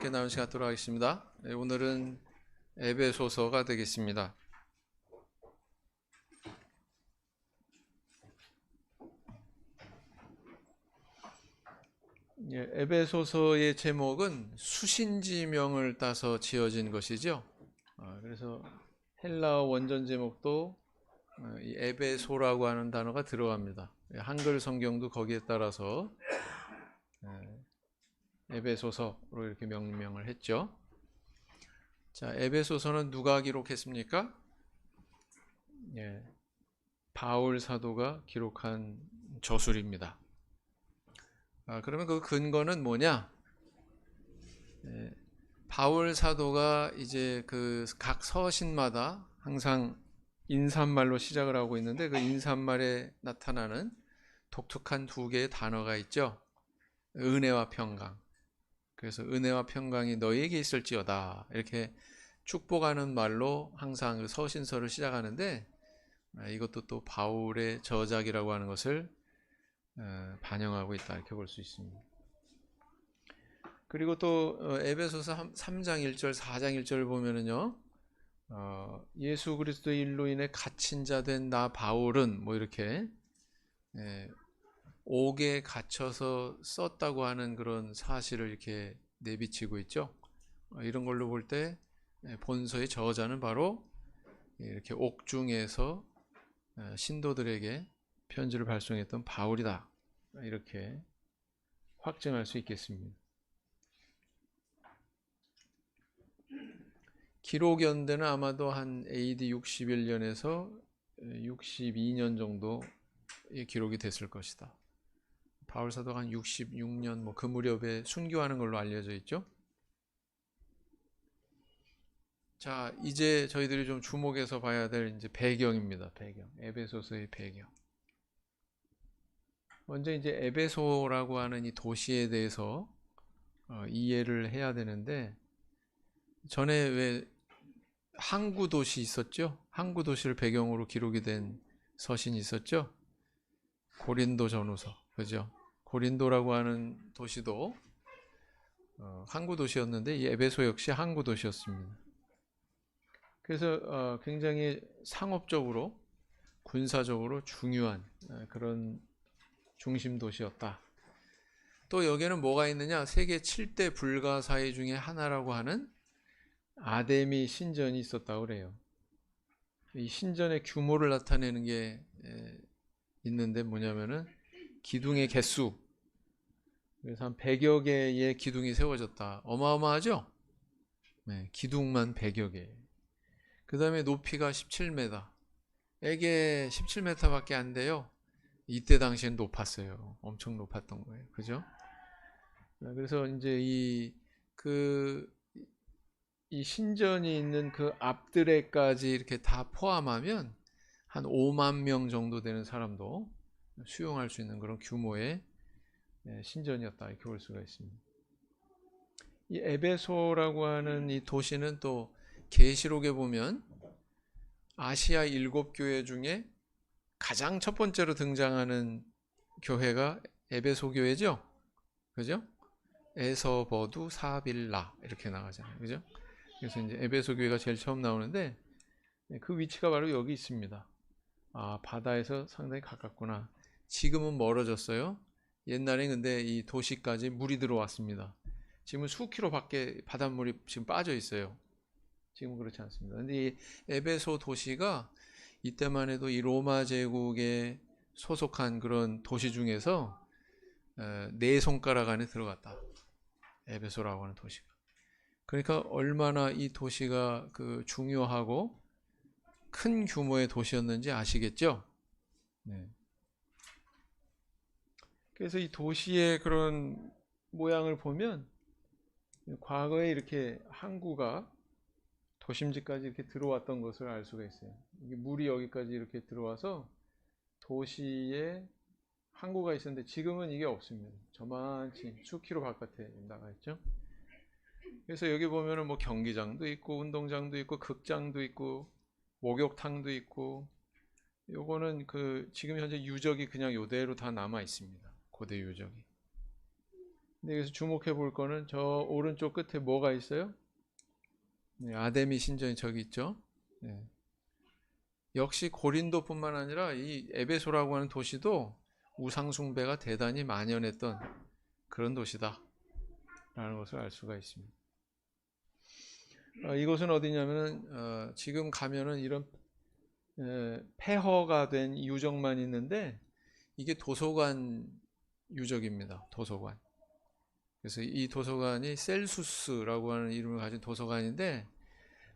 함께 나눈 시간 갖도록 하겠습니다. 오늘은 에베소서가 되겠습니다. 에베소서의 제목은 수신지명을 따서 지어진 것이죠. 그래서 헬라어 원전 제목도 이 에베소라고 하는 단어가 들어갑니다. 한글 성경도 거기에 따라서 에베소서로 이렇게 명명을 했죠. 자, 에베소서는 누가 기록했습니까? 바울 사도가 기록한 저술입니다. 그러면 그 근거는 뭐냐? 바울 사도가 이제 그 각 서신마다 항상 인사말로 시작을 하고 있는데 그 인사말에 나타나는 독특한 두 개의 단어가 있죠. 은혜와 평강. 그래서 은혜와 평강이 너희에게 있을지어다. 이렇게 축복하는 말로 항상 그 서신서를 시작하는데 이것도 또 바울의 저작이라고 하는 것을 반영하고 있다 이렇게 볼 수 있습니다. 그리고 또 에베소서 3장 1절 4장 1절을 보면은요 예수 그리스도의 일로 인해 갇힌 자 된 나 바울은 뭐 이렇게 옥에 갇혀서 썼다고 하는 그런 사실을 이렇게 내비치고 있죠. 이런 걸로 볼 때 본서의 저자는 바로 이렇게 옥중에서 신도들에게 편지를 발송했던 바울이다. 이렇게 확증할 수 있겠습니다. 기록 연대는 아마도 한 AD 61년에서 62년 정도 기록이 됐을 것이다. 바울 사도가 한 66년 그 무렵에 순교하는 걸로 알려져 있죠. 자, 이제 저희들이 좀 주목해서 봐야 될 이제 배경입니다. 배경. 에베소서의 배경. 먼저 이제 에베소라고 하는 이 도시에 대해서 이해를 해야 되는데 전에 왜 항구 도시 있었죠? 항구 도시를 배경으로 기록이 된 서신이 있었죠? 고린도 전후서. 그죠? 고린도라고 하는 도시도 항구 도시였는데 이 에베소 역시 항구 도시였습니다. 그래서 굉장히 상업적으로 군사적으로 중요한 그런 중심 도시였다. 또 여기에는 뭐가 있느냐? 세계 7대 불가사의 중에 하나라고 하는 아데미 신전이 있었다고 그래요. 이 신전의 규모를 나타내는 게 있는데 뭐냐면은 기둥의 개수. 그래서 한 100여 개의 기둥이 세워졌다. 어마어마하죠? 네, 기둥만 100여 개. 그 다음에 높이가 17m. 에게 17m밖에 안 돼요. 이때 당시엔 높았어요. 엄청 높았던 거예요. 그죠? 그래서 이제 이 신전이 있는 그 앞들에까지 이렇게 다 포함하면 한 5만 명 정도 되는 사람도 수용할 수 있는 그런 규모의 신전이었다. 이렇게 볼 수가 있습니다. 이 에베소라고 하는 이 도시는 또 계시록에 보면 아시아 7교회 중에 가장 첫 번째로 등장하는 교회가 에베소 교회죠. 그죠? 에서버두 사빌라 이렇게 나가잖아요. 그죠? 그래서 이제 에베소 교회가 제일 처음 나오는데 그 위치가 바로 여기 있습니다. 바다에서 상당히 가깝구나. 지금은 멀어졌어요. 옛날에 근데 이 도시까지 물이 들어왔습니다. 지금은 수킬로 밖에 바닷물이 지금 빠져 있어요. 지금은 그렇지 않습니다. 근데 이 에베소 도시가 이때만 해도 이 로마 제국에 소속한 그런 도시 중에서 네 손가락 안에 들어갔다. 에베소라고 하는 도시가. 그러니까 얼마나 이 도시가 그 중요하고 큰 규모의 도시였는지 아시겠죠? 네. 그래서 이 도시의 그런 모양을 보면 과거에 이렇게 항구가 도심지까지 이렇게 들어왔던 것을 알 수가 있어요. 이게 물이 여기까지 이렇게 들어와서 도시에 항구가 있었는데 지금은 이게 없습니다. 저만치 수키로 바깥에 나가 있죠. 그래서 여기 보면은 뭐 경기장도 있고 운동장도 있고 극장도 있고 목욕탕도 있고 요거는 그 지금 현재 유적이 그냥 요대로 다 남아 있습니다. 고대 유적이. 근데 여기서 주목해 볼 거는 저 오른쪽 끝에 뭐가 있어요? 네, 아데미 신전이 저기 있죠. 네. 역시 고린도뿐만 아니라 이 에베소라고 하는 도시도 우상 숭배가 대단히 만연했던 그런 도시다라는 것을 알 수가 있습니다. 이곳은 어디냐면은 지금 가면은 이런 폐허가 된 유적만 있는데 이게 도서관 유적입니다. 도서관. 그래서 이 도서관이 셀수스라고 하는 이름을 가진 도서관인데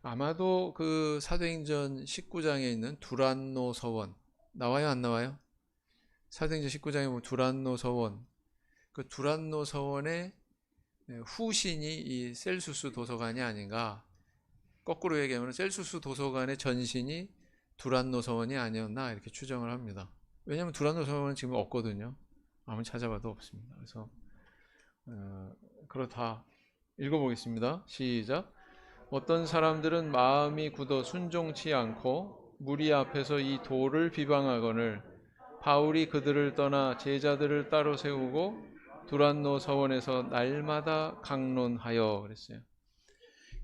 아마도 그 사도행전 19장에 있는 두란노 서원 나와요, 안 나와요? 사도행전 19장에 보면 두란노 서원, 그 두란노 서원의 후신이 이 셀수스 도서관이 아닌가. 거꾸로 얘기하면 셀수스 도서관의 전신이 두란노 서원이 아니었나 이렇게 추정을 합니다. 왜냐하면 두란노 서원은 지금 없거든요. 아무리 찾아봐도 없습니다. 그래서 그렇다. 읽어보겠습니다. 시작. 어떤 사람들은 마음이 굳어 순종치 않고 무리 앞에서 이 도를 비방하거늘 바울이 그들을 떠나 제자들을 따로 세우고 두란노 서원에서 날마다 강론하여 그랬어요.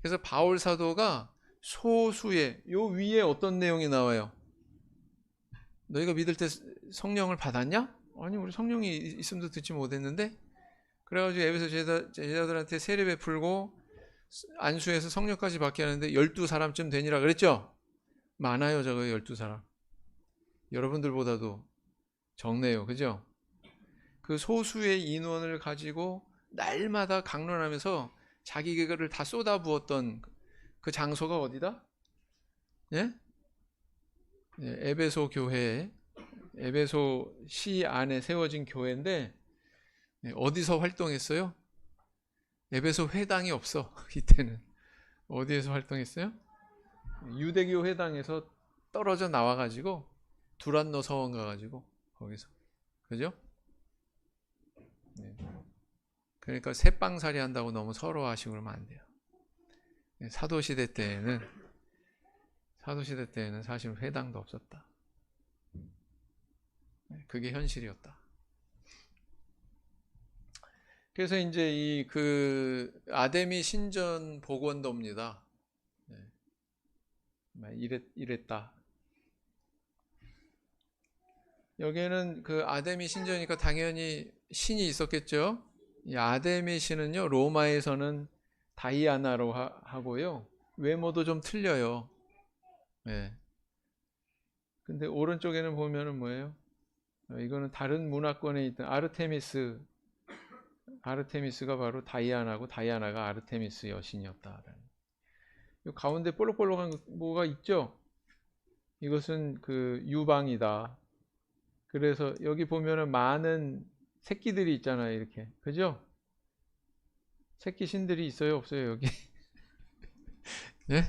그래서 바울 사도가 소수의 요 위에 어떤 내용이 나와요? 너희가 믿을 때 성령을 받았냐? 아니 우리 성령이 있음도 듣지 못했는데. 그래가지고 에베소 제자들한테 세례 베풀고 안수해서 성령까지 받게 하는데 12사람쯤 되니라 그랬죠? 많아요 저거 12사람. 여러분들보다도 적네요. 그죠? 그 소수의 인원을 가지고 날마다 강론하면서 자기 개그를 다 쏟아부었던 그 장소가 어디다? 예? 에베소 교회, 에베소 시 안에 세워진 교회인데 어디서 활동했어요? 에베소 회당이 없어. 이때는 어디에서 활동했어요? 유대교 회당에서 떨어져 나와가지고 두란노 서원 가가지고 거기서, 그죠? 네. 그러니까 새빵살이 한다고 너무 서러워하시고 그러면 안 돼요. 사도시대 때에는 사실 회당도 없었다. 그게 현실이었다. 그래서 이제 이 그 아데미 신전 복원도입니다. 이랬다. 여기에는 그 아데미 신전이니까 당연히 신이 있었겠죠. 이 아데미 신은요 로마에서는 다이아나로 하고요 외모도 좀 틀려요. 네. 근데 오른쪽에는 보면은 뭐예요? 이거는 다른 문화권에 있던 아르테미스가 바로 다이아나고 다이아나가 아르테미스 여신이었다. 가운데 볼록볼록한 뭐가 있죠? 이것은 그 유방이다. 그래서 여기 보면은 많은 새끼들이 있잖아요, 이렇게. 그죠? 새끼 신들이 있어요, 없어요, 여기? 네?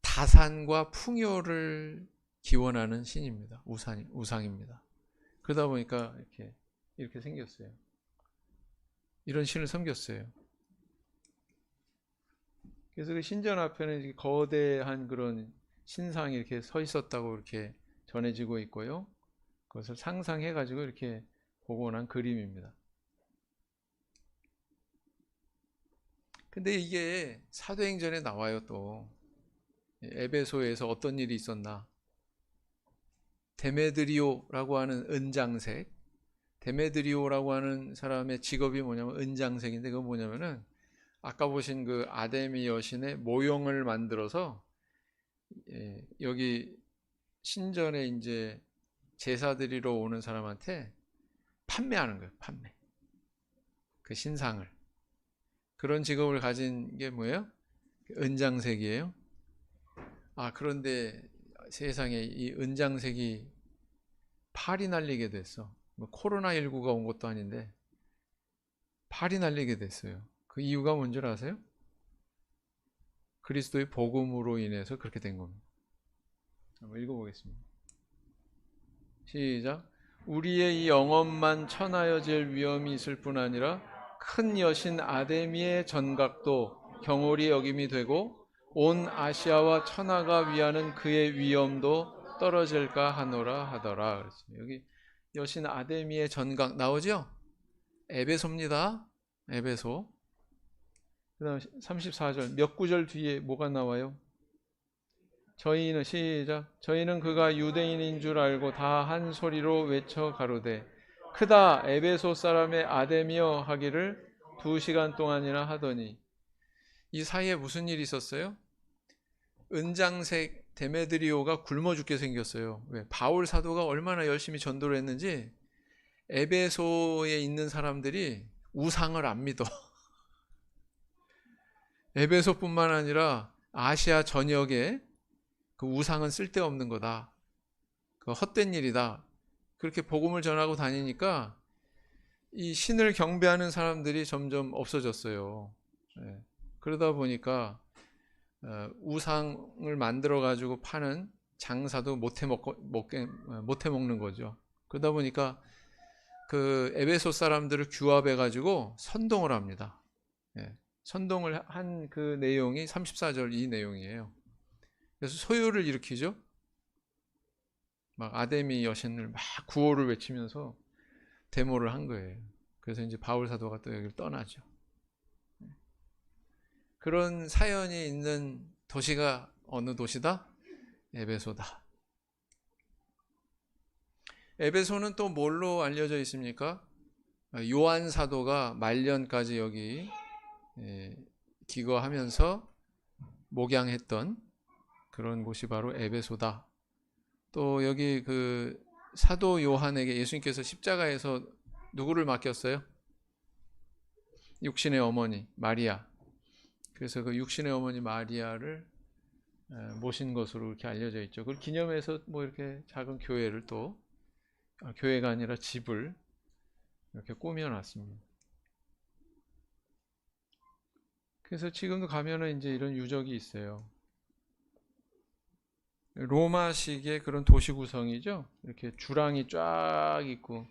다산과 풍요를 기원하는 신입니다. 우상입니다. 그러다 보니까 이렇게 생겼어요. 이런 신을 섬겼어요. 그래서 그 신전 앞에는 거대한 그런 신상이 이렇게 서 있었다고 이렇게 전해지고 있고요. 그것을 상상해가지고 이렇게 복원한 그림입니다. 근데 이게 사도행전에 나와요. 또 에베소에서 어떤 일이 있었나. 데메드리오라고 하는 은장색, 데메드리오라고 하는 사람의 직업이 뭐냐면 은장색인데, 그건 뭐냐면은 아까 보신 그 아데미 여신의 모형을 만들어서 여기 신전에 이제 제사 드리러 오는 사람한테 판매하는 거예요. 판매. 그 신상을. 그런 직업을 가진 게 뭐예요? 은장색이에요. 그런데 세상에 이 은장색이 팔이 날리게 됐어. 뭐 코로나19가 온 것도 아닌데 팔이 날리게 됐어요. 그 이유가 뭔지 아세요? 그리스도의 복음으로 인해서 그렇게 된 겁니다. 한번 읽어보겠습니다. 시작. 우리의 이 영혼만 천하여질 위험이 있을 뿐 아니라 큰 여신 아데미의 전각도 경홀히 여김이 되고 온 아시아와 천하가 위하는 그의 위엄도 떨어질까 하노라 하더라. 그랬어요. 여기 여신 아데미의 전각 나오죠? 에베소입니다. 에베소. 그 다음 34절 몇 구절 뒤에 뭐가 나와요? 저희는 시작 저희는 그가 유대인인 줄 알고 다 한 소리로 외쳐 가로되 크다 에베소 사람의 아데미여 하기를 2시간 동안이나 하더니 이 사이에 무슨 일이 있었어요? 은장색 데메드리오가 굶어 죽게 생겼어요. 왜? 바울 사도가 얼마나 열심히 전도를 했는지 에베소에 있는 사람들이 우상을 안 믿어. 에베소뿐만 아니라 아시아 전역에 그 우상은 쓸데없는 거다. 그 헛된 일이다. 그렇게 복음을 전하고 다니니까 이 신을 경배하는 사람들이 점점 없어졌어요. 예. 그러다 보니까 우상을 만들어 가지고 파는 장사도 못해 먹는 거죠. 그러다 보니까 그 에베소 사람들을 규합해 가지고 선동을 합니다. 예. 선동을 한 그 내용이 34절 이 내용이에요. 그래서 소요를 일으키죠. 막 아데미 여신을 막 구호를 외치면서 데모를 한 거예요. 그래서 이제 바울 사도가 또 여기를 떠나죠. 그런 사연이 있는 도시가 어느 도시다? 에베소다. 에베소는 또 뭘로 알려져 있습니까? 요한 사도가 말년까지 여기 기거하면서 목양했던 그런 곳이 바로 에베소다. 또 여기 그 사도 요한에게 예수님께서 십자가에서 누구를 맡겼어요? 육신의 어머니 마리아. 그래서 그 육신의 어머니 마리아를 모신 것으로 이렇게 알려져 있죠. 그걸 기념해서 뭐 이렇게 작은 교회를 또 교회가 아니라 집을 이렇게 꾸며놨습니다. 그래서 지금도 가면은 이제 이런 유적이 있어요. 로마식의 그런 도시 구성이죠. 이렇게 주랑이 쫙 있고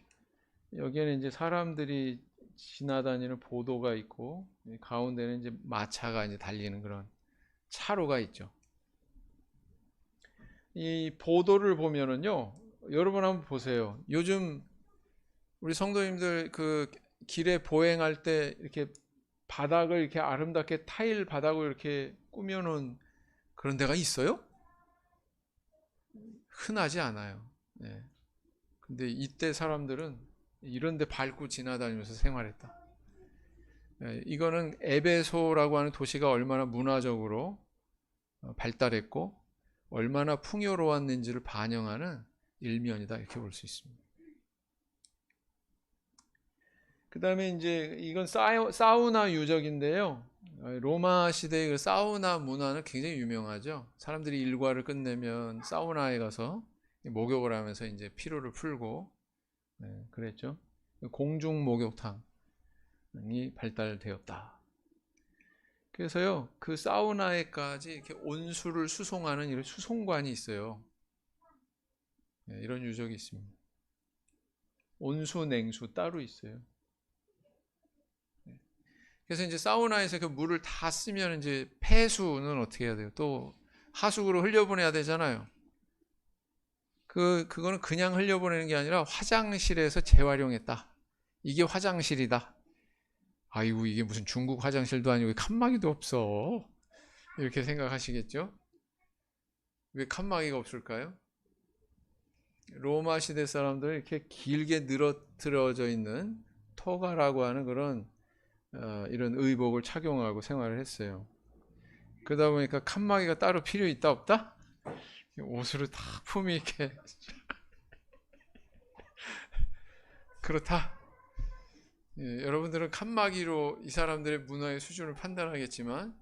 여기에는 이제 사람들이 지나다니는 보도가 있고 가운데는 이제 마차가 이제 달리는 그런 차로가 있죠. 이 보도를 보면은요, 여러분 한번 보세요. 요즘 우리 성도님들 그 길에 보행할 때 이렇게 바닥을 이렇게 아름답게 타일 바닥을 이렇게 꾸며놓은 그런 데가 있어요? 흔하지 않아요. 네. 근데 이때 사람들은 이런 데 밟고 지나다니면서 생활했다. 네. 이거는 에베소라고 하는 도시가 얼마나 문화적으로 발달했고 얼마나 풍요로웠는지를 반영하는 일면이다 이렇게 볼 수 있습니다. 그 다음에 이제 이건 사우나 유적인데요. 로마 시대의 그 사우나 문화는 굉장히 유명하죠. 사람들이 일과를 끝내면 사우나에 가서 목욕을 하면서 이제 피로를 풀고 그랬죠. 공중 목욕탕이 발달되었다. 그래서요, 그 사우나에까지 이렇게 온수를 수송하는 이런 수송관이 있어요. 이런 유적이 있습니다. 온수, 냉수 따로 있어요. 그래서 이제 사우나에서 그 물을 다 쓰면 이제 폐수는 어떻게 해야 돼요? 또 하수구로 흘려보내야 되잖아요. 그거는 그냥 흘려보내는 게 아니라 화장실에서 재활용했다. 이게 화장실이다. 아이고, 이게 무슨 중국 화장실도 아니고 칸막이도 없어. 이렇게 생각하시겠죠? 왜 칸막이가 없을까요? 로마 시대 사람들은 이렇게 길게 늘어뜨려져 있는 토가라고 하는 그런 이런 의복을 착용하고 생활을 했어요. 그러다 보니까 칸막이가 따로 필요 있다 없다? 옷으로 다 품위 있게 그렇다. 여러분들은 칸막이로 이 사람들의 문화의 수준을 판단하겠지만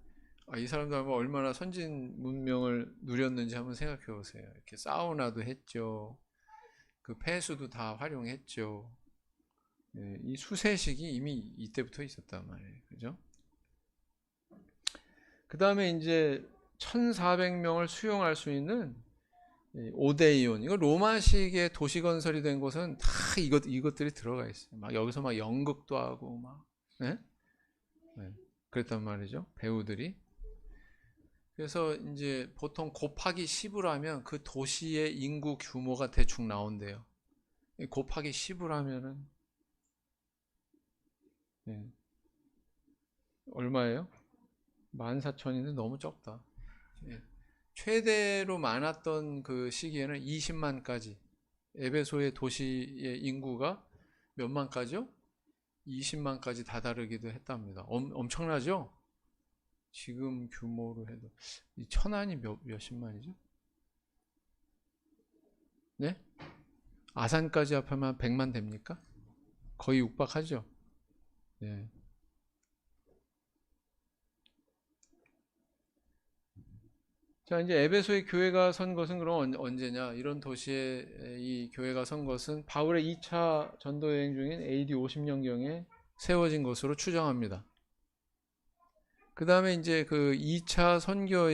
이 사람들 얼마나 선진 문명을 누렸는지 한번 생각해 보세요. 이렇게 사우나도 했죠. 그 폐수도 다 활용했죠. 이 수세식이 이미 이때부터 있었단 말이에요. 그죠? 그 다음에 이제 1400명을 수용할 수 있는 오데이온. 이거 로마식의 도시 건설이 된 곳은 다 이것들이 들어가 있어요. 막 여기서 막 연극도 하고 막. 네? 네. 그랬단 말이죠. 배우들이. 그래서 이제 보통 곱하기 10을 하면 그 도시의 인구 규모가 대충 나온대요. 곱하기 10을 하면은 예. 얼마예요? 14,000인데 너무 적다. 예. 최대로 많았던 그 시기에는 20만까지. 에베소의 도시의 인구가 몇 만까지요? 20만까지 다다르기도 했답니다. 엄청나죠? 지금 규모로 해도 이 천안이 몇십만이죠? 네? 아산까지 합하면 100만 됩니까? 거의 육박하죠. 네. 자, 이제 에베소의 교회가 선 것은 그럼 언제냐? 이런 도시에 이 교회가 선 것은 바울의 2차 전도 여행 중인 AD 50년경에 세워진 것으로 추정합니다. 그 다음에 이제 그 2차 선교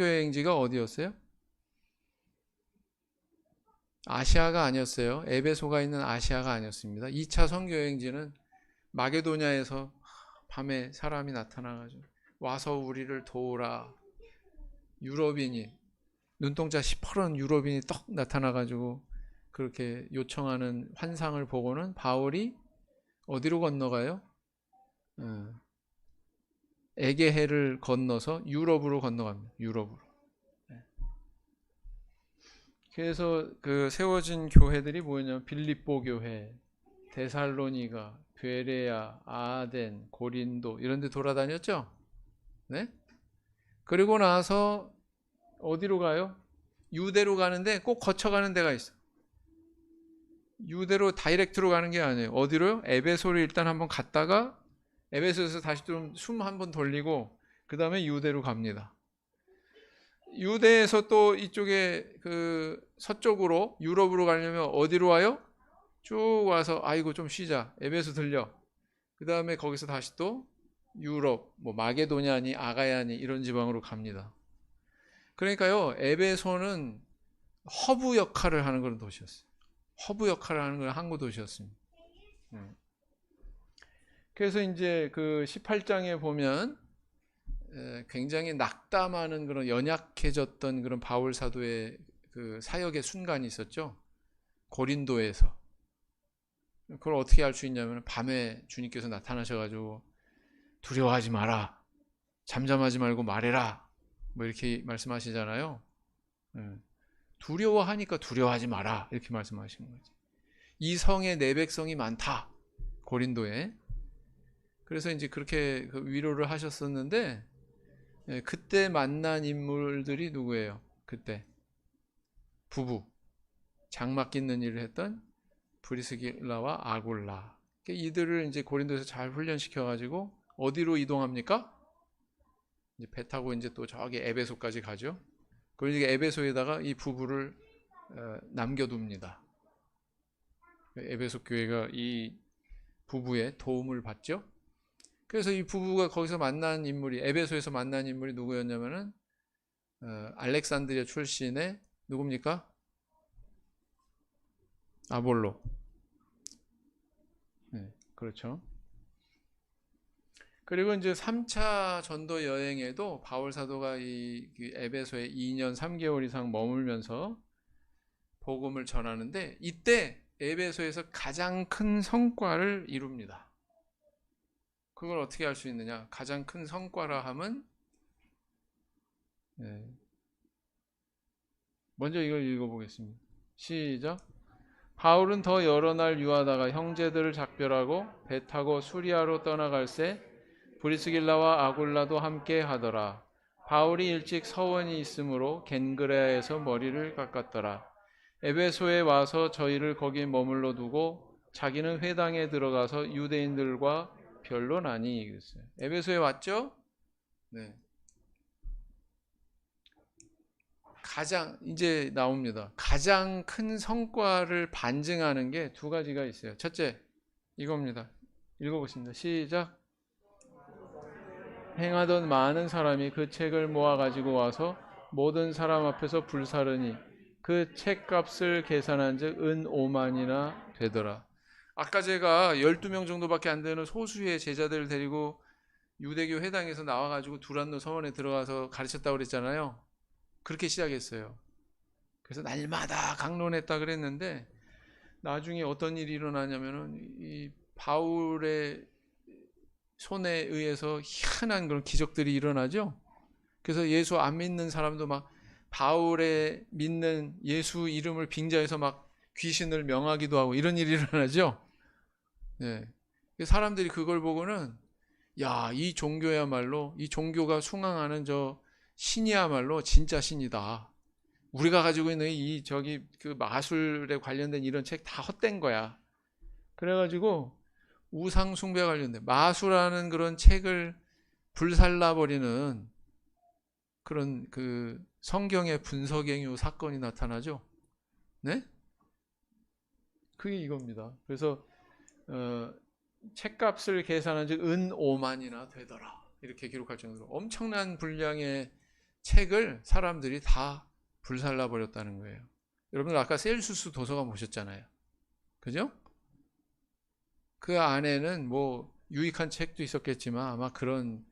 여행지가 어디였어요? 아시아가 아니었어요. 에베소가 있는 아시아가 아니었습니다. 2차 선교 여행지는 마게도냐에서 밤에 사람이 나타나가지고 와서 우리를 도우라. 유럽인이 눈동자 시퍼런 유럽인이 떡 나타나가지고 그렇게 요청하는 환상을 보고는 바울이 어디로 건너가요? 에게해를 건너서 유럽으로 건너갑니다. 유럽으로. 그래서 그 세워진 교회들이 뭐였냐면 빌립보 교회, 데살로니가, 베레아, 아덴, 고린도 이런 데 돌아다녔죠? 네? 그리고 나서 어디로 가요? 유대로 가는데 꼭 거쳐가는 데가 있어. 유대로 다이렉트로 가는 게 아니에요. 어디로요? 에베소를 일단 한번 갔다가 에베소에서 다시 좀 숨 한번 돌리고 그 다음에 유대로 갑니다. 유대에서 또 이쪽에 그 서쪽으로 유럽으로 가려면 어디로 와요? 쭉 와서 아이고 좀 쉬자. 에베소 들려. 그 다음에 거기서 다시 또 유럽, 뭐 마게도냐니 아가야니 이런 지방으로 갑니다. 그러니까요, 에베소는 허브 역할을 하는 그런 도시였어요. 허브 역할을 하는 그런 항구 도시였습니다. 그래서 이제 그 18장에 보면 굉장히 낙담하는 그런 연약해졌던 그런 바울 사도의 그 사역의 순간이 있었죠. 고린도에서. 그걸 어떻게 알 수 있냐면 밤에 주님께서 나타나셔가지고 두려워하지 마라. 잠잠하지 말고 말해라. 뭐 이렇게 말씀하시잖아요. 두려워하니까 두려워하지 마라. 이렇게 말씀하시는 거지. 이 성에 내 백성이 많다. 고린도에. 그래서 이제 그렇게 위로를 하셨었는데 그때 만난 인물들이 누구예요? 그때 부부 장막 깃는 일을 했던 브리스길라와 아굴라. 이들을 이제 고린도에서 잘 훈련시켜 가지고 어디로 이동합니까? 이제 배 타고 이제 또 저기 에베소까지 가죠. 그러니까 에베소에다가 이 부부를 남겨둡니다. 에베소 교회가 이 부부의 도움을 받죠. 그래서 이 부부가 거기서 만난 인물이 에베소에서 만난 인물이 누구였냐면은 알렉산드리아 출신의 누굽니까? 아볼로. 네, 그렇죠. 그리고 이제 3차 전도 여행에도 바울 사도가 이 에베소에 2년 3개월 이상 머물면서 복음을 전하는데 이때 에베소에서 가장 큰 성과를 이룹니다. 그걸 어떻게 알 수 있느냐? 가장 큰 성과라 함은 먼저 이걸 읽어보겠습니다. 시작. 바울은 더 여러 날 유하다가 형제들을 작별하고 배 타고 수리아로 떠나갈새 브리스길라와 아굴라도 함께 하더라. 바울이 일찍 서원이 있으므로 겐그레아에서 머리를 깎았더라. 에베소에 와서 저희를 거기 머물러 두고 자기는 회당에 들어가서 유대인들과 변론하니 그랬어요. 에베소에 왔죠? 네. 가장 이제 나옵니다. 가장 큰 성과를 반증하는 게 두 가지가 있어요. 첫째, 이겁니다. 읽어보겠습니다. 시작. 행하던 많은 사람이 그 책을 모아 가지고 와서 모든 사람 앞에서 불사르니 그 책값을 계산한즉 은 5만이나 되더라. 아까 제가 12명 정도밖에 안 되는 소수의 제자들을 데리고 유대교 회당에서 나와가지고 두란노 서원에 들어가서 가르쳤다고 그랬잖아요. 그렇게 시작했어요. 그래서 날마다 강론했다 그랬는데 나중에 어떤 일이 일어나냐면은 이 바울의 손에 의해서 희한한 그런 기적들이 일어나죠. 그래서 예수 안 믿는 사람도 막 바울의 믿는 예수 이름을 빙자해서 막 귀신을 명하기도 하고 이런 일이 일어나죠. 네. 사람들이 그걸 보고는 야, 이 종교야말로 이 종교가 숭앙하는 저 신이야말로 진짜 신이다. 우리가 가지고 있는 이 저기 그 마술에 관련된 이런 책 다 헛된 거야. 그래가지고 우상 숭배 관련된 마술하는 그런 책을 불살라 버리는 그런 그 성경의 분석행위 사건이 나타나죠. 네? 그게 이겁니다. 그래서 책값을 계산한 즉 은 5만이나 되더라. 이렇게 기록할 정도로 엄청난 분량의 책을 사람들이 다 불살라 버렸다는 거예요. 여러분 아까 셀수스 도서관 보셨잖아요. 그죠? 그 안에는 뭐 유익한 책도 있었겠지만 아마 그런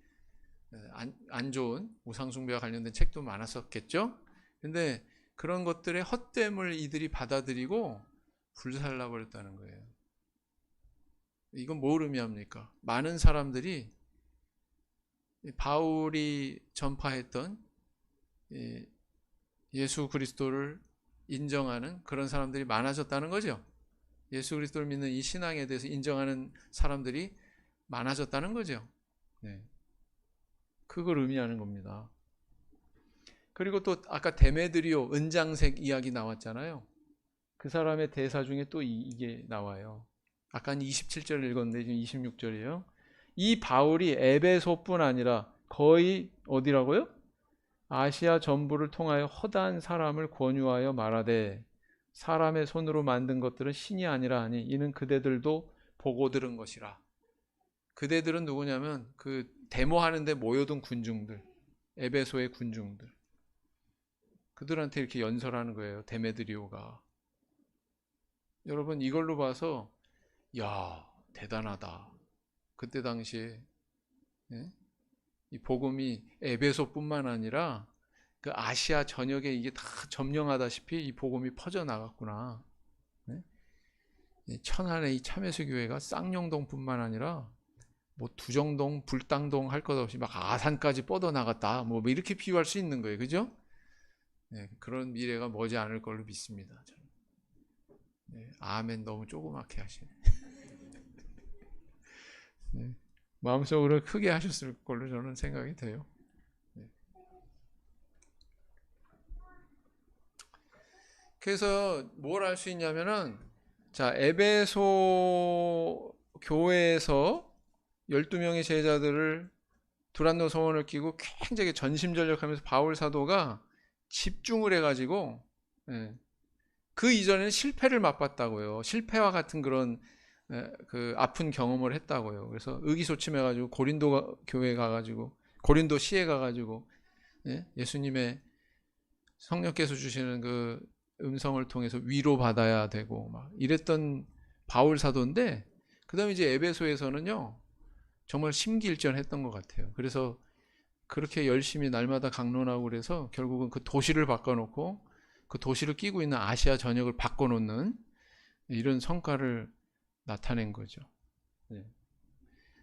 안 좋은 우상숭배와 관련된 책도 많았었겠죠. 근데 그런 것들의 헛됨을 이들이 받아들이고 불살라 버렸다는 거예요. 이건 뭘 의미합니까? 많은 사람들이 바울이 전파했던 예수 그리스도를 인정하는 그런 사람들이 많아졌다는 거죠. 예수 그리스도를 믿는 이 신앙에 대해서 인정하는 사람들이 많아졌다는 거죠. 네. 그걸 의미하는 겁니다. 그리고 또 아까 데메드리오 은장색 이야기 나왔잖아요. 그 사람의 대사 중에 또 이게 나와요. 아까 27절 읽었는데 지금 26절이에요. 이 바울이 에베소뿐 아니라 거의 어디라고요? 아시아 전부를 통하여 허다한 사람을 권유하여 말하되 사람의 손으로 만든 것들은 신이 아니라 하니 이는 그대들도 보고 들은 것이라. 그대들은 누구냐면 그 데모하는데 모여든 군중들, 에베소의 군중들. 그들한테 이렇게 연설하는 거예요. 데메드리오가. 여러분 이걸로 봐서 야 대단하다. 그때 당시에 이 복음이 에베소뿐만 아니라 그 아시아 전역에 이게 다 점령하다시피 이 복음이 퍼져 나갔구나. 천안의 이 참회수 교회가 쌍용동뿐만 아니라 뭐 두정동, 불당동 할 것 없이 막 아산까지 뻗어 나갔다. 뭐 이렇게 비유할 수 있는 거예요, 그죠? 네, 그런 미래가 머지 않을 걸로 믿습니다. 네, 아멘 너무 조그맣게 하시네. 네, 마음속으로 크게 하셨을 걸로 저는 생각이 돼요. 네. 그래서 뭘 할 수 있냐면은 자 에베소 교회에서 12명의 제자들을 두란노 소원을 끼고 굉장히 전심전력하면서 바울 사도가 집중을 해가지고 그 이전에는 실패를 맛봤다고요. 실패와 같은 그런 그 아픈 경험을 했다고요. 그래서 의기소침해가지고 고린도 교회 가가지고 고린도 시에 가가지고 예수님의 성령께서 주시는 그 음성을 통해서 위로받아야 되고 막 이랬던 바울 사도인데 그 다음에 이제 에베소에서는요 정말 심기일전했던 것 같아요. 그래서 그렇게 열심히 날마다 강론하고 그래서 결국은 그 도시를 바꿔놓고 그 도시를 끼고 있는 아시아 전역을 바꿔놓는 이런 성과를 나타낸 거죠. 네.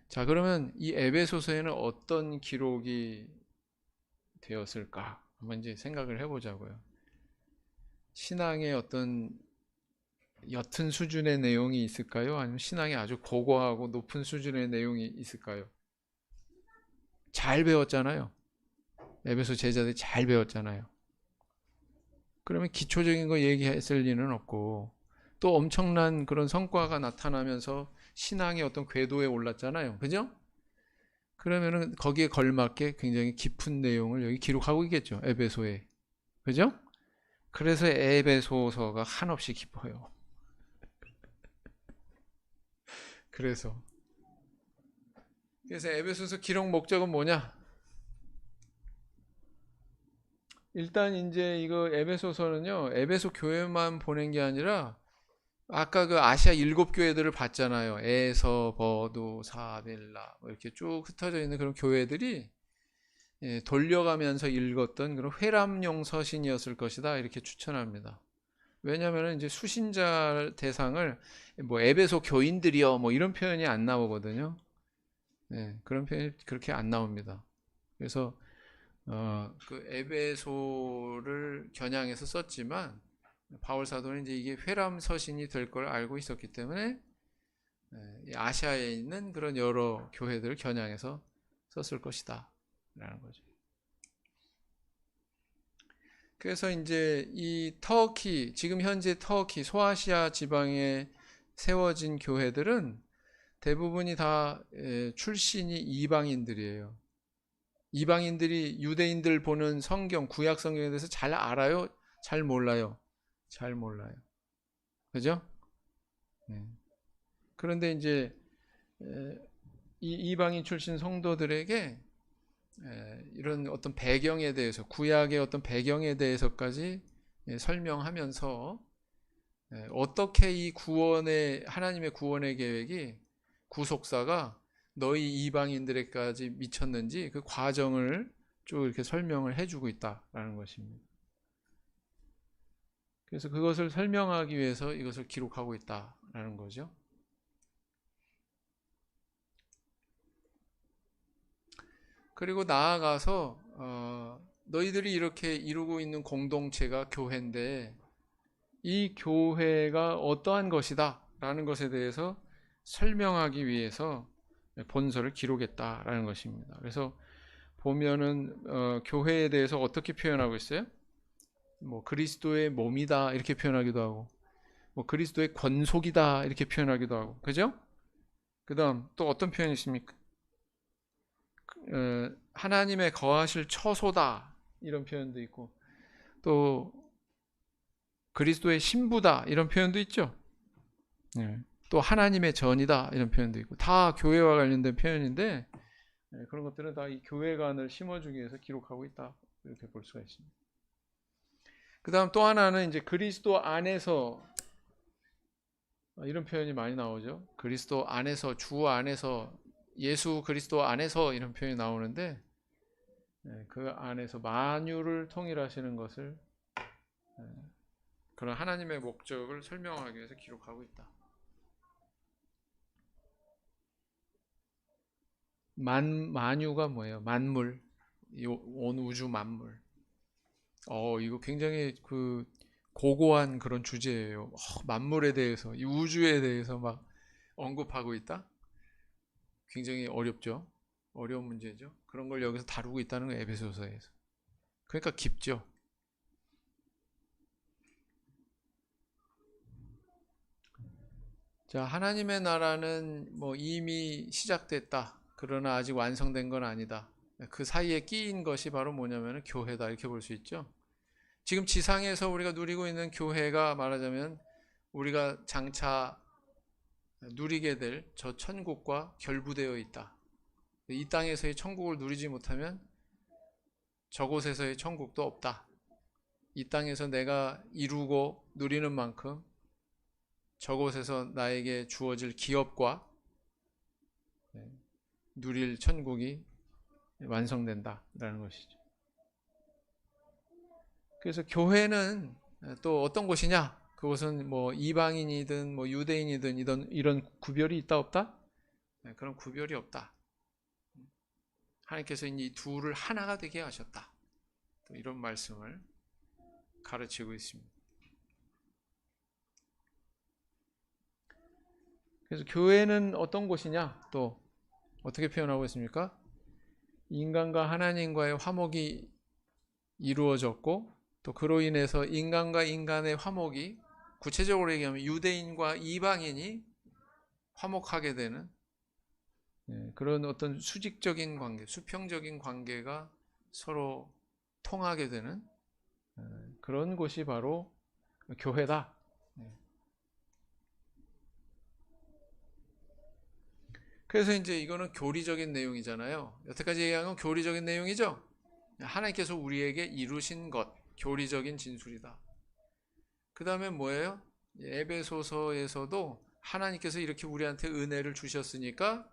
자 그러면 이 에베소서에는 어떤 기록이 되었을까 한번 이제 생각을 해보자고요. 신앙의 어떤 옅은 수준의 내용이 있을까요? 아니면 신앙이 아주 고고하고 높은 수준의 내용이 있을까요? 잘 배웠잖아요. 에베소 제자들이 잘 배웠잖아요. 그러면 기초적인 거 얘기했을 리는 없고 또 엄청난 그런 성과가 나타나면서 신앙의 어떤 궤도에 올랐잖아요. 그죠? 그러면은 거기에 걸맞게 굉장히 깊은 내용을 여기 기록하고 있겠죠. 에베소에. 그죠? 그래서 에베소서가 한없이 깊어요. 그래서 에베소서 기록 목적은 뭐냐? 일단 이제 이거 에베소서는요. 에베소 교회만 보낸 게 아니라 아까 그 아시아 7교회들을 봤잖아요. 에서, 버도, 사벨라 뭐 이렇게 쭉 흩어져 있는 그런 교회들이 돌려가면서 읽었던 그런 회람용 서신이었을 것이다 이렇게 추천합니다. 왜냐하면 이제 수신자 대상을 뭐 에베소 교인들이요 뭐 이런 표현이 안 나오거든요. 그런 표현이 그렇게 안 나옵니다. 그래서 그 에베소를 겨냥해서 썼지만 바울 사도는 이제 이게 회람 서신이 될 걸 알고 있었기 때문에 아시아에 있는 그런 여러 교회들을 겨냥해서 썼을 것이다 라는 거죠. 그래서 이제 이 터키, 지금 현재 터키, 소아시아 지방에 세워진 교회들은 대부분이 다 출신이 이방인들이에요. 이방인들이 유대인들 보는 성경, 구약 성경에 대해서 잘 알아요? 잘 몰라요? 잘 몰라요. 그죠? 그런데 이제 이 이방인 출신 성도들에게 이런 어떤 배경에 대해서, 구약의 어떤 배경에 대해서까지 설명하면서 어떻게 이 구원의, 하나님의 구원의 계획이, 구속사가 너희 이방인들에까지 미쳤는지 그 과정을 쭉 이렇게 설명을 해주고 있다라는 것입니다. 그래서 그것을 설명하기 위해서 이것을 기록하고 있다라는 거죠. 그리고 나아가서 너희들이 이렇게 이루고 있는 공동체가 교회인데 이 교회가 어떠한 것이다 라는 것에 대해서 설명하기 위해서 본서를 기록했다라는 것입니다. 그래서 보면은 교회에 대해서 어떻게 표현하고 있어요? 뭐 그리스도의 몸이다 이렇게 표현하기도 하고, 뭐 그리스도의 권속이다 이렇게 표현하기도 하고, 그죠? 그다음 또 어떤 표현이 있습니까? 하나님의 거하실 처소다 이런 표현도 있고, 또 그리스도의 신부다 이런 표현도 있죠. 또 하나님의 전이다 이런 표현도 있고, 다 교회와 관련된 표현인데 그런 것들은 다 이 교회관을 심어주기 위해서 기록하고 있다 이렇게 볼 수가 있습니다. 그 다음 또 하나는 이제 그리스도 안에서, 이런 표현이 많이 나오죠. 그리스도 안에서, 주 안에서, 예수 그리스도 안에서 이런 표현이 나오는데 그 안에서 만유를 통일하시는 것을, 그런 하나님의 목적을 설명하기 위해서 기록하고 있다. 만유가 뭐예요? 만물, 온 우주 만물. 이거 굉장히 그 고고한 그런 주제예요. 만물에 대해서, 이 우주에 대해서 막 언급하고 있다? 굉장히 어렵죠. 어려운 문제죠. 그런 걸 여기서 다루고 있다는 거예요, 에베소서에서. 그러니까 깊죠. 자, 하나님의 나라는 뭐 이미 시작됐다. 그러나 아직 완성된 건 아니다. 그 사이에 끼인 것이 바로 뭐냐면 교회다 이렇게 볼 수 있죠. 지금 지상에서 우리가 누리고 있는 교회가 말하자면 우리가 장차 누리게 될 저 천국과 결부되어 있다. 이 땅에서의 천국을 누리지 못하면 저곳에서의 천국도 없다. 이 땅에서 내가 이루고 누리는 만큼 저곳에서 나에게 주어질 기업과 누릴 천국이 완성된다라는 것이죠. 그래서 교회는 또 어떤 곳이냐? 그것은 뭐 이방인이든 뭐 유대인이든 이런 구별이 있다 없다? 그런 구별이 없다. 하나님께서 이 둘을 하나가 되게 하셨다. 또 이런 말씀을 가르치고 있습니다. 그래서 교회는 어떤 곳이냐? 또 어떻게 표현하고 있습니까? 인간과 하나님과의 화목이 이루어졌고, 또 그로 인해서 인간과 인간의 화목이, 구체적으로 얘기하면 유대인과 이방인이 화목하게 되는 그런 어떤 수직적인 관계, 수평적인 관계가 서로 통하게 되는 그런 곳이 바로 교회다. 그래서 이제 이거는 교리적인 내용이잖아요. 여태까지 얘기한 건 교리적인 내용이죠. 하나님께서 우리에게 이루신 것, 교리적인 진술이다. 그 다음에 뭐예요? 에베소서에서도 하나님께서 이렇게 우리한테 은혜를 주셨으니까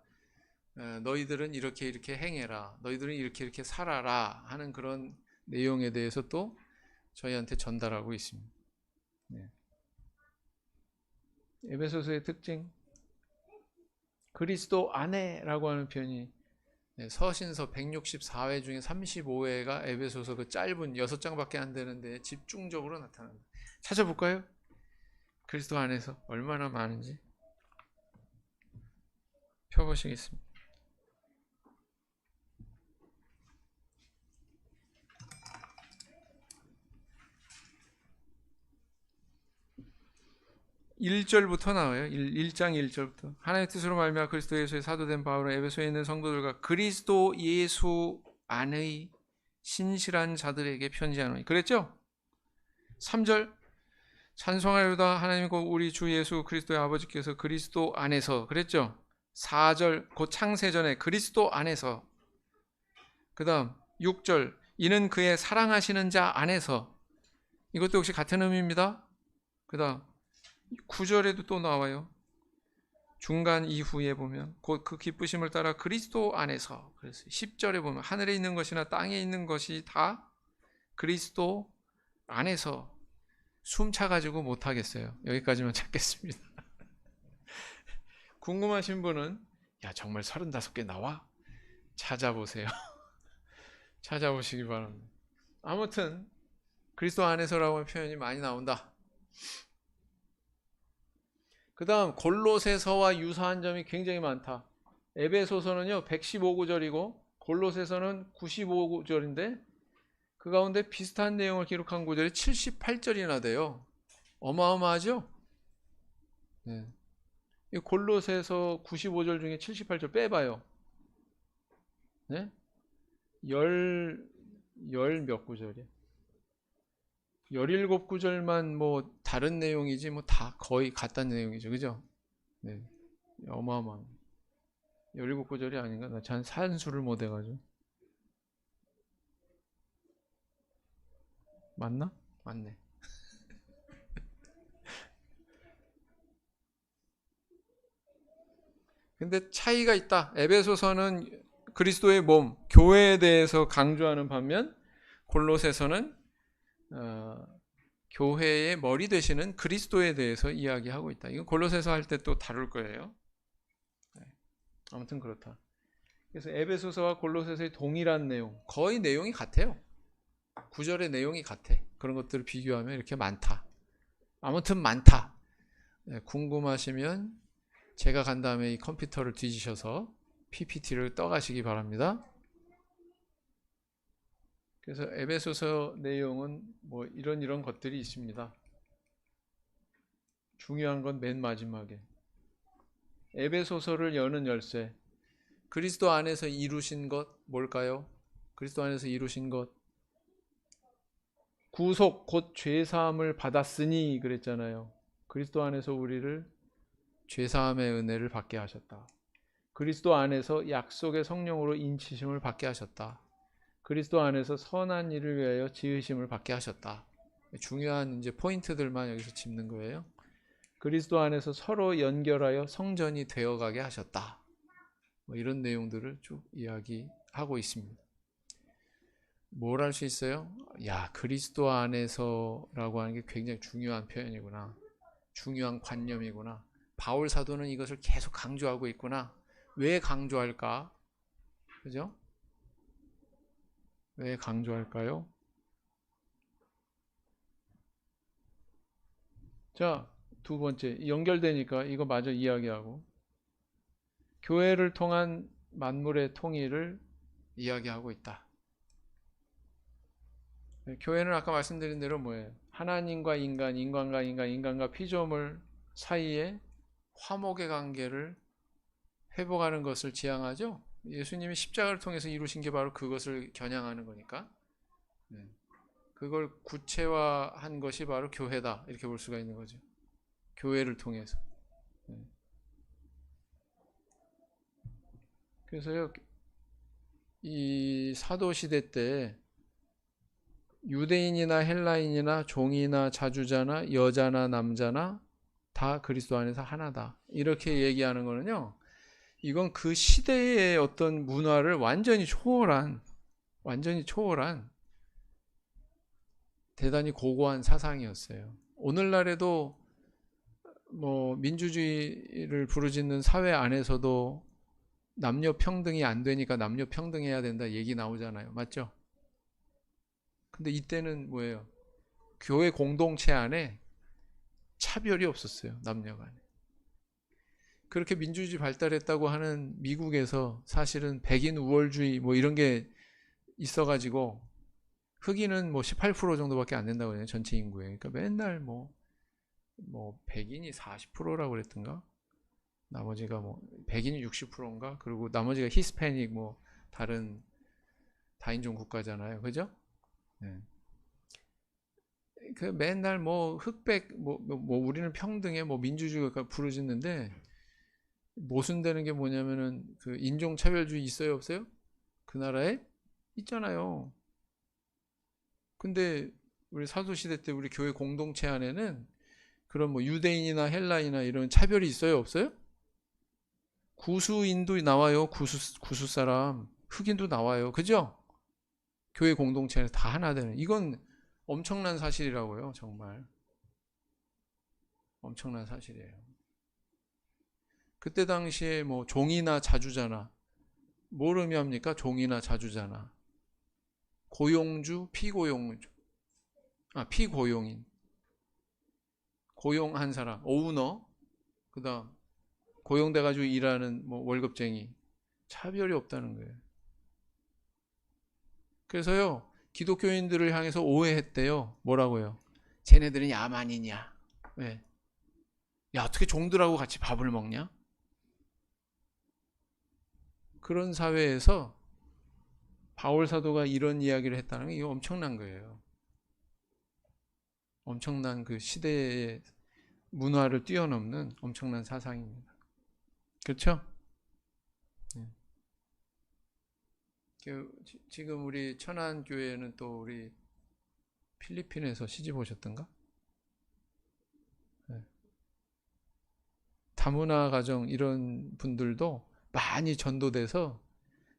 너희들은 이렇게 이렇게 행해라, 너희들은 이렇게 이렇게 살아라 하는 그런 내용에 대해서 또 저희한테 전달하고 있습니다. 에베소서의 특징, 그리스도 안에라고 하는 표현이 서신서 164회 중에 35회가 에베소서 그 짧은 6장밖에 안 되는데 집중적으로 나타납니다. 찾아볼까요? 그리스도 안에서 얼마나 많은지 펴보시겠습니다. 1절부터 나와요. 1장 1절부터. 하나님의 뜻으로 말미암아 그리스도 예수의 사도된 바울은 에베소에 있는 성도들과 그리스도 예수 안의 신실한 자들에게 편지하노니. 그랬죠? 3절 찬송하여다 하나님과 우리 주 예수 그리스도의 아버지께서 그리스도 안에서. 그랬죠? 4절 곧 창세전에 그리스도 안에서. 그 다음 6절 이는 그의 사랑하시는 자 안에서. 이것도 역시 같은 의미입니다. 그 다음 9절에도 또 나와요. 중간 이후에 보면 곧 그 기쁘심을 따라 그리스도 안에서. 그래서 10절에 보면 하늘에 있는 것이나 땅에 있는 것이 다 그리스도 안에서. 숨 차가지고 못하겠어요. 여기까지만 찾겠습니다. 궁금하신 분은 야 정말 35개 나와? 찾아보세요. 찾아보시기 바랍니다. 아무튼 그리스도 안에서라고 하는 표현이 많이 나온다. 그 다음 골로새서와 유사한 점이 굉장히 많다. 에베소서는요 115구절이고 골로새서는 95구절인데 그 가운데 비슷한 내용을 기록한 구절이 78절이나 돼요. 어마어마하죠? 네. 이 골로새서 95절 중에 78절 빼봐요. 네? 열 몇 구절이야? 17구절만 뭐 다른 내용이지 뭐 다 거의 같은 내용이죠. 그죠? 네. 어마어마한 17구절이 아닌가? 나 참 산수를 못 해가지고. 맞나? 맞네. 근데 차이가 있다. 에베소서는 그리스도의 몸, 교회에 대해서 강조하는 반면 골로새서는 교회의 머리 되시는 그리스도에 대해서 이야기하고 있다. 이건 골로새서 할 때 또 다룰 거예요. 아무튼 그렇다. 그래서 에베소서와 골로새서의 동일한 내용, 거의 내용이 같아요. 구절의 내용이 같아. 그런 것들을 비교하면 이렇게 많다. 아무튼 많다. 궁금하시면 제가 간 다음에 이 컴퓨터를 뒤지셔서 PPT를 떠가시기 바랍니다. 그래서 에베소서 내용은 뭐 이런 것들이 있습니다. 중요한 건 맨 마지막에 에베소서를 여는 열쇠. 그리스도 안에서 이루신 것 뭘까요? 그리스도 안에서 이루신 것 구속 곧 죄사함을 받았으니 그랬잖아요. 그리스도 안에서 우리를 죄사함의 은혜를 받게 하셨다. 그리스도 안에서 약속의 성령으로 인치심을 받게 하셨다. 그리스도 안에서 선한 일을 위하여 지으심을 받게 하셨다. 중요한 이제 포인트들만 여기서 짚는 거예요. 그리스도 안에서 서로 연결하여 성전이 되어가게 하셨다. 뭐 이런 내용들을 쭉 이야기하고 있습니다. 뭘 할 수 있어요? 야, 그리스도 안에서라고 하는 게 굉장히 중요한 표현이구나. 중요한 관념이구나. 바울 사도는 이것을 계속 강조하고 있구나. 왜 강조할까? 그죠? 왜 강조할까요? 자, 두 번째, 연결되니까 이거 마저 이야기하고 교회를 통한 만물의 통일을 이야기하고 있다. 교회는 아까 말씀드린 대로 뭐예요? 하나님과 인간, 인간과 인간, 인간과 피조물 사이에 화목의 관계를 회복하는 것을 지향하죠. 예수님이 십자가를 통해서 이루신 게 바로 그것을 겨냥하는 거니까 그걸 구체화한 것이 바로 교회다 이렇게 볼 수가 있는 거죠. 교회를 통해서. 그래서요 이 사도시대 때 유대인이나 헬라인이나 종이나 자주자나 여자나 남자나 다 그리스도 안에서 하나다 이렇게 얘기하는 거는요, 이건 그 시대의 어떤 문화를 완전히 초월한 대단히 고고한 사상이었어요. 오늘날에도 뭐 민주주의를 부르짖는 사회 안에서도 남녀 평등이 안 되니까 남녀 평등해야 된다 얘기 나오잖아요. 맞죠? 근데 이때는 뭐예요? 교회 공동체 안에 차별이 없었어요. 남녀 간에. 그렇게 민주주의 발달했다고 하는 미국에서 사실은 백인 우월주의 뭐 이런 게 있어가지고 흑인은 뭐 18% 정도밖에 안 된다고 해요. 전체 인구에. 그러니까 맨날 뭐 백인이 40%라고 그랬던가? 나머지가 뭐 백인이 60%인가? 그리고 나머지가 히스패닉 뭐 다른 다인종 국가잖아요. 그죠? 네. 그 맨날 뭐 흑백 뭐 우리는 평등해 뭐 민주주의가 부르짖는데 모순되는 게 뭐냐면은 그 인종차별주의 있어요 없어요? 그 나라에 있잖아요. 근데 우리 사도시대 때 우리 교회 공동체 안에는 그런 뭐 유대인이나 헬라인이나 이런 차별이 있어요 없어요? 구수인도 나와요. 구수 사람 흑인도 나와요. 그죠? 교회 공동체는 다 하나 되는 이건 엄청난 사실이라고요. 정말 엄청난 사실이에요. 그때 당시에 뭐 종이나 자주자나 뭘 의미합니까? 종이나 자주자나 고용주, 피고용주, 피고용인, 고용한 사람, 오우너, 그다음 고용돼가지고 일하는 뭐 월급쟁이 차별이 없다는 거예요. 그래서요 기독교인들을 향해서 오해했대요. 뭐라고요? 쟤네들은 야만이냐? 왜? 야 어떻게 종들하고 같이 밥을 먹냐? 그런 사회에서 바울 사도가 이런 이야기를 했다는 게 이거 엄청난 거예요. 엄청난 그 시대의 문화를 뛰어넘는 엄청난 사상입니다. 그렇죠? 지금 우리 천안교회는 또 우리 필리핀에서 시집 오셨던가? 네. 다문화 가정 이런 분들도 많이 전도돼서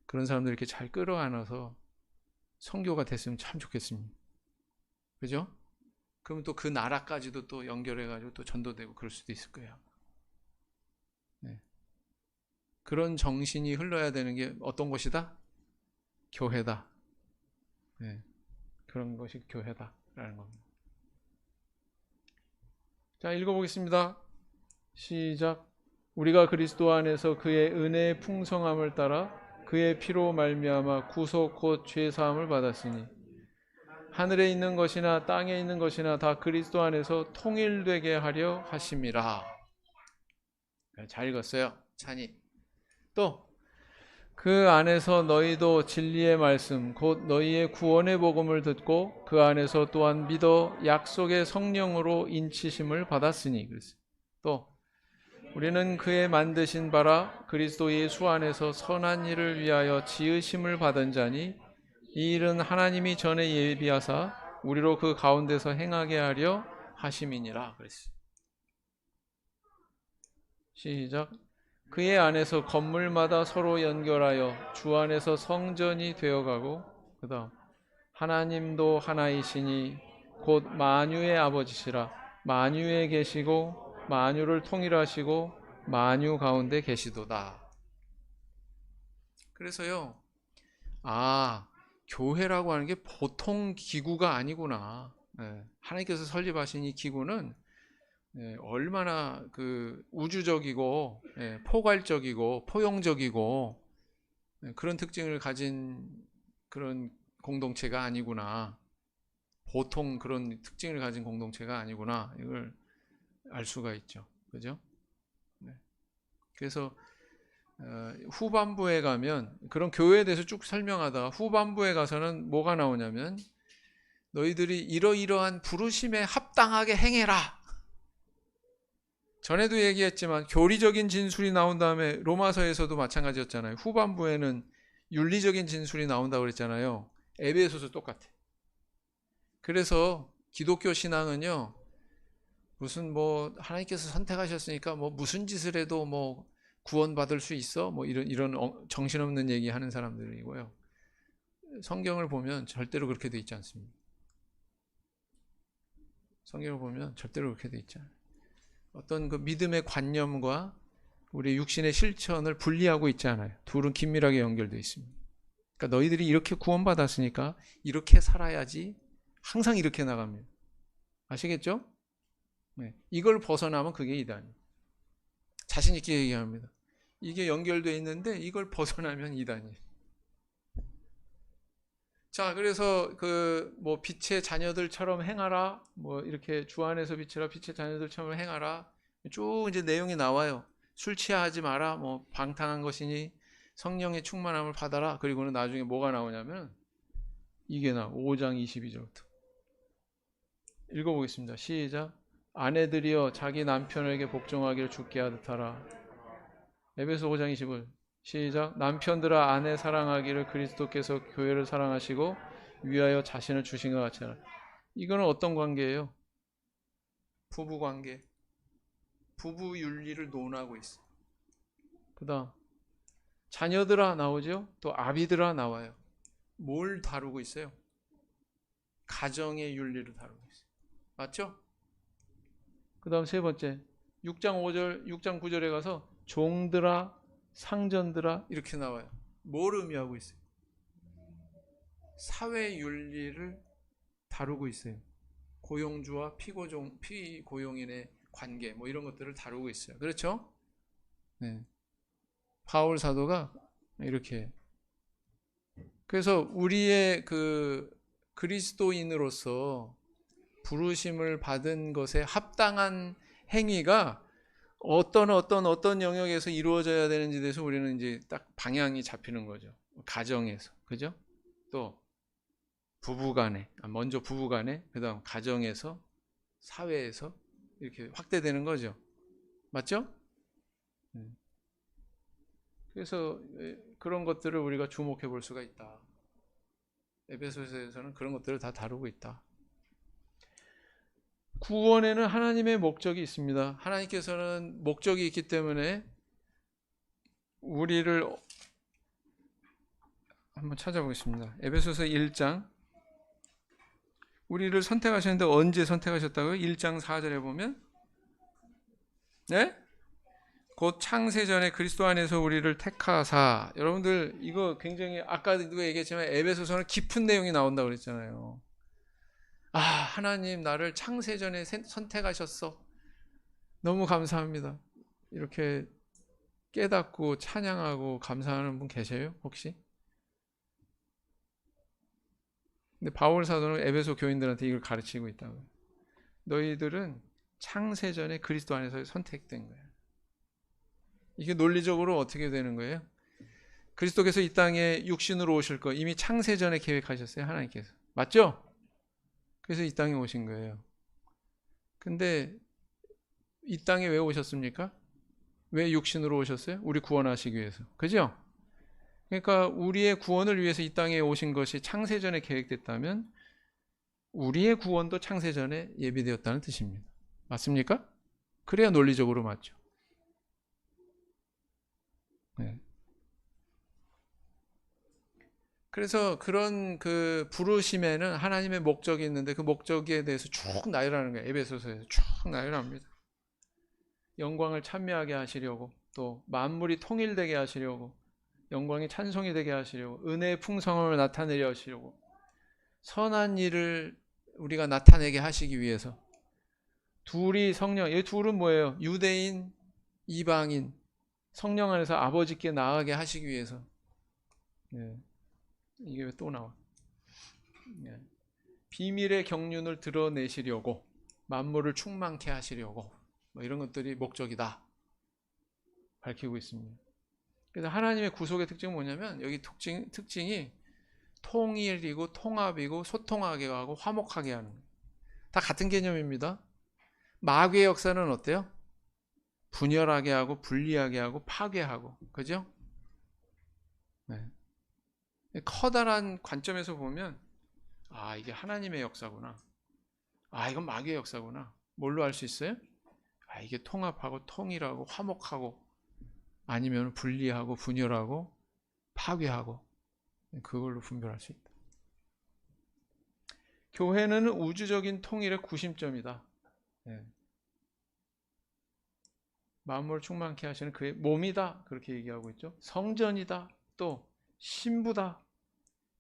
그런 사람들 이렇게 잘 끌어안아서 선교가 됐으면 참 좋겠습니다. 그죠? 그럼 또 그 나라까지도 또 연결해가지고 또 전도되고 그럴 수도 있을 거예요. 네. 그런 정신이 흘러야 되는 게 어떤 것이다? 교회다. 네. 그런 것이 교회다라는 겁니다. 자, 읽어보겠습니다. 시작. 우리가 그리스도 안에서 그의 은혜의 풍성함을 따라 그의 피로 말미암아 구속 곧 죄 사함을 받았으니 하늘에 있는 것이나 땅에 있는 것이나 다 그리스도 안에서 통일되게 하려 하심이라. 잘 읽었어요. 찬이. 또 그 안에서 너희도 진리의 말씀 곧 너희의 구원의 복음을 듣고 그 안에서 또한 믿어 약속의 성령으로 인치심을 받았으니. 또 우리는 그의 만드신 바라 그리스도 예수 안에서 선한 일을 위하여 지으심을 받은 자니 이 일은 하나님이 전에 예비하사 우리로 그 가운데서 행하게 하려 하심이니라. 그랬어요. 시작. 그의 안에서 건물마다 서로 연결하여 주 안에서 성전이 되어가고 그다음 하나님도 하나이시니 곧 만유의 아버지시라 만유에 계시고 만유를 통일하시고 만유 가운데 계시도다. 그래서요 교회라고 하는 게 보통 기구가 아니구나. 하나님께서 설립하신 이 기구는 얼마나 그 우주적이고 포괄적이고 포용적이고 그런 특징을 가진 그런 공동체가 아니구나. 보통 그런 특징을 가진 공동체가 아니구나. 이걸 알 수가 있죠. 그죠? 그래서 후반부에 가면 그런 교회에 대해서 쭉 설명하다가 후반부에 가서는 뭐가 나오냐면 너희들이 이러이러한 부르심에 합당하게 행해라. 전에도 얘기했지만 교리적인 진술이 나온 다음에 로마서에서도 마찬가지였잖아요. 후반부에는 윤리적인 진술이 나온다고 그랬잖아요. 에베소서 똑같아. 그래서 기독교 신앙은요. 무슨 뭐 하나님께서 선택하셨으니까 뭐 무슨 짓을 해도 뭐 구원받을 수 있어? 뭐 이런 정신없는 얘기 하는 사람들이고요. 성경을 보면 절대로 그렇게 돼 있지 않습니다. 성경을 보면 절대로 그렇게 돼 있지 않아요. 어떤 그 믿음의 관념과 우리 육신의 실천을 분리하고 있지 않아요. 둘은 긴밀하게 연결되어 있습니다. 그러니까 너희들이 이렇게 구원받았으니까 이렇게 살아야지, 항상 이렇게 나갑니다. 아시겠죠? 네. 이걸 벗어나면 그게 이단이에요. 자신 있게 얘기합니다. 이게 연결되어 있는데 이걸 벗어나면 이단이에요. 자, 그래서 그 뭐 빛의 자녀들처럼 행하라, 뭐 이렇게 주 안에서 빛이라 빛의 자녀들처럼 행하라, 쭉 이제 내용이 나와요. 술 취하지 마라, 뭐 방탕한 것이니 성령의 충만함을 받아라. 그리고는 나중에 뭐가 나오냐면 이게 5장 22절부터 읽어보겠습니다. 시작. 아내들이여 자기 남편에게 복종하기를 주께 하듯 하라. 에베소 5장 25절 시작. 남편들아 아내 사랑하기를 그리스도께서 교회를 사랑하시고 위하여 자신을 주신 것 같이 하라. 이거는 어떤 관계예요? 부부 관계. 부부 윤리를 논하고 있어요. 그 다음 자녀들아 나오죠. 또 아비들아 나와요. 뭘 다루고 있어요? 가정의 윤리를 다루고 있어요. 맞죠? 그 다음 세 번째 6장 5절 6장 9절에 가서 종들아 상전들아 이렇게 나와요. 뭘 의미하고 있어요? 사회 윤리를 다루고 있어요. 고용주와 피고용인의 관계 뭐 이런 것들을 다루고 있어요. 그렇죠? 네. 바울 사도가 이렇게 그래서 우리의 그 그리스도인으로서 부르심을 받은 것에 합당한 행위가 어떤 영역에서 이루어져야 되는지에 대해서 우리는 이제 딱 방향이 잡히는 거죠. 가정에서, 그죠? 또 부부간에, 먼저 부부간에, 그다음 가정에서, 사회에서 이렇게 확대되는 거죠. 맞죠? 그래서 그런 것들을 우리가 주목해 볼 수가 있다. 에베소서에서는 그런 것들을 다 다루고 있다. 구원에는 하나님의 목적이 있습니다. 하나님께서는 목적이 있기 때문에 우리를 한번 찾아보겠습니다. 에베소서 1장 우리를 선택하셨는데 언제 선택하셨다고요? 1장 4절에 보면 네? 곧 창세전에 그리스도 안에서 우리를 택하사. 여러분들 이거 굉장히 아까도 얘기했지만 에베소서는 깊은 내용이 나온다고 그랬잖아요. 아, 하나님 나를 창세전에 선택하셨어. 너무 감사합니다. 이렇게 깨닫고 찬양하고 감사하는 분 계세요? 혹시? 근데 바울 사도는 에베소 교인들한테 이걸 가르치고 있다고요. 너희들은 창세전에 그리스도 안에서 선택된 거예요. 이게 논리적으로 어떻게 되는 거예요? 그리스도께서 이 땅에 육신으로 오실 거 이미 창세전에 계획하셨어요. 하나님께서. 맞죠? 그래서 이 땅에 오신 거예요. 근데 이 땅에 왜 오셨습니까? 왜 육신으로 오셨어요? 우리 구원하시기 위해서. 그죠? 그러니까 우리의 구원을 위해서 이 땅에 오신 것이 창세전에 계획됐다면 우리의 구원도 창세전에 예비되었다는 뜻입니다. 맞습니까? 그래야 논리적으로 맞죠. 네. 그래서 그런 그 부르심에는 하나님의 목적이 있는데 그 목적에 대해서 쭉 나열하는 거예요. 에베소서에서 쭉 나열합니다. 영광을 찬미하게 하시려고 또 만물이 통일되게 하시려고 영광이 찬송이 되게 하시려고 은혜의 풍성함을 나타내려 하시려고 선한 일을 우리가 나타내게 하시기 위해서 둘이 성령, 이 둘은 뭐예요? 유대인, 이방인 성령 안에서 아버지께 나아가게 하시기 위해서. 네. 이게 왜 또 나와? 네. 비밀의 경륜을 드러내시려고 만물을 충만케 하시려고 뭐 이런 것들이 목적이다 밝히고 있습니다. 그래서 하나님의 구속의 특징은 뭐냐면 여기 특징이 통일이고 통합이고 소통하게 하고 화목하게 하는 거예요. 다 같은 개념입니다. 마귀의 역사는 어때요? 분열하게 하고 분리하게 하고 파괴하고 그죠? 네. 커다란 관점에서 보면 아 이게 하나님의 역사구나. 아 이건 마귀의 역사구나. 뭘로 알 수 있어요? 아 이게 통합하고 통일하고 화목하고 아니면 분리하고 분열하고 파괴하고 그걸로 분별할 수 있다. 교회는 우주적인 통일의 구심점이다. 네. 만물을 충만케 하시는 그의 몸이다. 그렇게 얘기하고 있죠. 성전이다. 또 신부다.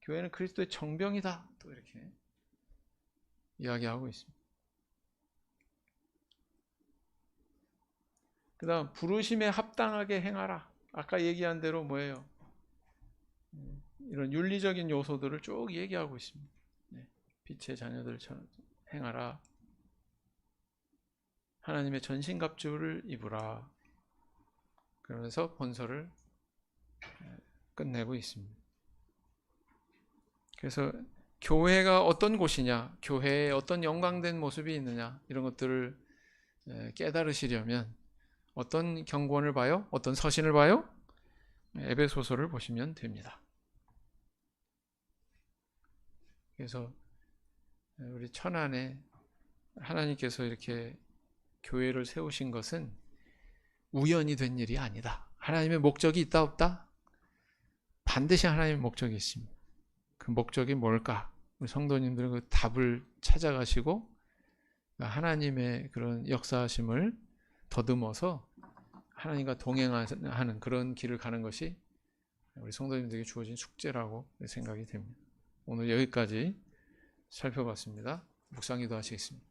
교회는 그리스도의 정병이다. 또 이렇게 이야기하고 있습니다. 그 다음 부르심에 합당하게 행하라. 아까 얘기한 대로 뭐예요? 이런 윤리적인 요소들을 쭉 얘기하고 있습니다. 빛의 자녀들처럼 행하라. 하나님의 전신갑주를 입으라. 그러면서 본서를 끝내고 있습니다. 그래서 교회가 어떤 곳이냐, 교회에 어떤 영광된 모습이 있느냐, 이런 것들을 깨달으시려면 어떤 경건을 봐요? 어떤 서신을 봐요? 에베소서를 보시면 됩니다. 그래서 우리 천안에 하나님께서 이렇게 교회를 세우신 것은 우연히 된 일이 아니다. 하나님의 목적이 있다 없다? 반드시 하나님의 목적이 있습니다. 그 목적이 뭘까? 우리 성도님들은 그 답을 찾아가시고 하나님의 그런 역사하심을 더듬어서 하나님과 동행하는 그런 길을 가는 것이 우리 성도님들에게 주어진 숙제라고 생각이 됩니다. 오늘 여기까지 살펴봤습니다. 묵상기도 하시겠습니다.